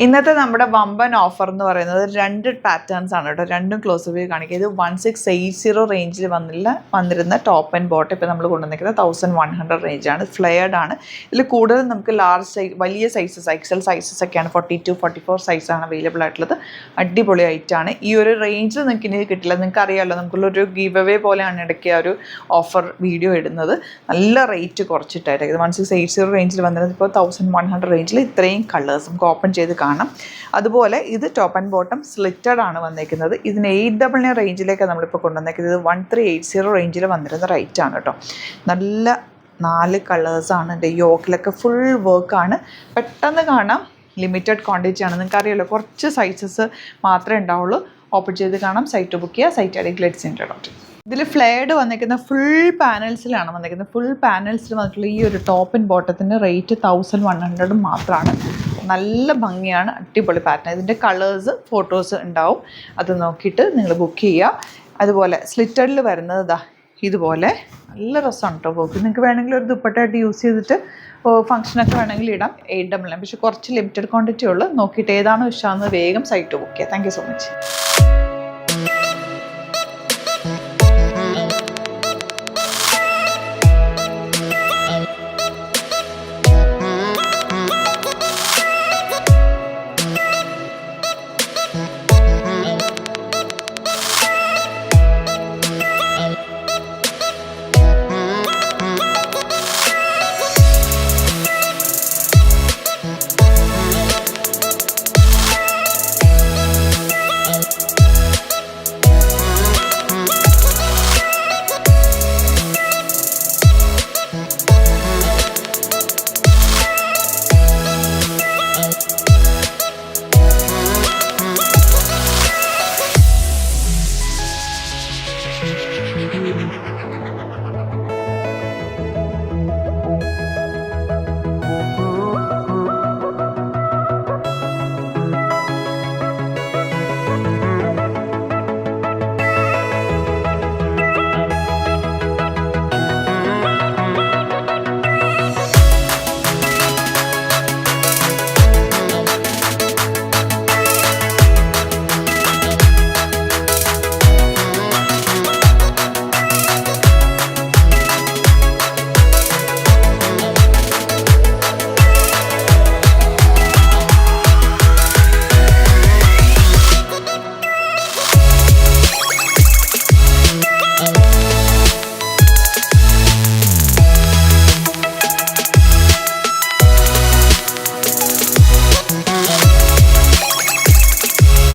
ഇന്നത്തെ നമ്മുടെ വമ്പൻ ഓഫർ എന്ന് പറയുന്നത് 2 പാറ്റേൺസ് ആണ് കേട്ടോ. രണ്ടും ക്ലോസ് വ്യൂ കാണിക്കുക. ഇത് 1680 റേഞ്ചിൽ വന്നിരുന്ന ടോപ്പ് ആൻഡ് ബോട്ടം ഇപ്പോൾ നമ്മൾ കൊണ്ടുവന്നിരിക്കുന്നത് 1100 റേഞ്ചാണ്. ഫ്ലെയർഡ് ആണ്. ഇതിൽ കൂടുതൽ നമുക്ക് ലാർജ് സൈസ്, വലിയ സൈസസ്, എക്സൽ സൈസസ് ഒക്കെയാണ്. 42, 44 സൈസാണ് അവൈലബിൾ ആയിട്ടുള്ളത്. അടിപൊളി ഐറ്റാണ്. ഈ ഒരു റേഞ്ചിൽ നിങ്ങൾക്ക് ഇനി കിട്ടില്ല. നിങ്ങൾക്ക് അറിയാമല്ലോ, നമുക്കുള്ളൊരു ഗീവ് അവേ പോലെയാണ് ഇടയ്ക്ക് ഒരു ഓഫർ വീഡിയോ ഇടുന്നത്. നല്ല റേറ്റ് കുറച്ചിട്ടായിട്ട് 1680 റേഞ്ചിൽ വന്നിരുന്നത് ഇപ്പോൾ 1100 റേഞ്ചിൽ ഇത്രയും കളേഴ്സ് നമുക്ക് ഓപ്പൺ ചെയ്ത് കാണാം. അതുപോലെ ഇത് ടോപ്പ് ആൻഡ് ബോട്ടം സ്ലിറ്റഡ് ആണ് വന്നിരിക്കുന്നത്. ഇതിന് 899 റേഞ്ചിലേക്ക് നമ്മളിപ്പോൾ കൊണ്ടുവന്നിരിക്കുന്നത്. 1380 റേഞ്ചിൽ വന്നിരുന്ന റേറ്റ് ആണ് കേട്ടോ. നല്ല 4 കളേഴ്സാണ്. എൻ്റെ യോക്കിലൊക്കെ ഫുൾ വർക്കാണ്. പെട്ടെന്ന് കാണാം. ലിമിറ്റഡ് ക്വാണ്ടിറ്റി ആണ്. നിങ്ങൾക്ക് അറിയാമല്ലോ, കുറച്ച് സൈസസ് മാത്രമേ ഉണ്ടാവുള്ളൂ. ഓപ്പൺ ചെയ്ത് കാണാം. സൈറ്റ് ബുക്ക് ചെയ്യുക. സൈറ്റ് ഐ ഡി ഗ്ലിറ്റ്സിൻ്റെ. ഇതിൽ ഫ്ലെയർഡ് വന്നിരിക്കുന്ന ഫുൾ പാനൽസിലാണ് വന്നിരിക്കുന്നത്. ഫുൾ പാനൽസിൽ വന്നിട്ടുള്ള ഈ ഒരു ടോപ്പ് ആൻഡ് ബോട്ടത്തിൻ്റെ റേറ്റ് 1100 മാത്രമാണ്. നല്ല ഭംഗിയാണ്. അടിപൊളി പാറ്റേൺ. ഇതിൻ്റെ കളേഴ്സ്, ഫോട്ടോസ് ഉണ്ടാവും. അത് നോക്കിയിട്ട് നിങ്ങൾ ബുക്ക് ചെയ്യുക. അതുപോലെ സ്ലിറ്റഡിൽ വരുന്നത് ഇതാ ഇതുപോലെ നല്ല രസമാണ് കേട്ടോ. ബുക്ക് നിങ്ങൾക്ക് വേണമെങ്കിൽ ഒരു ദുപ്പട്ടയായിട്ട് യൂസ് ചെയ്തിട്ട് ഫംഗ്ഷനൊക്കെ വേണമെങ്കിൽ ഇടാം. 899. പക്ഷേ കുറച്ച് ലിമിറ്റഡ് ക്വാണ്ടിറ്റി ഉള്ളൂ. നോക്കിയിട്ട് ഏതാണോ ഇഷ്ടമാണെന്ന് വേഗം സൈറ്റ് ബുക്ക് ചെയ്യുക. Thank you so much.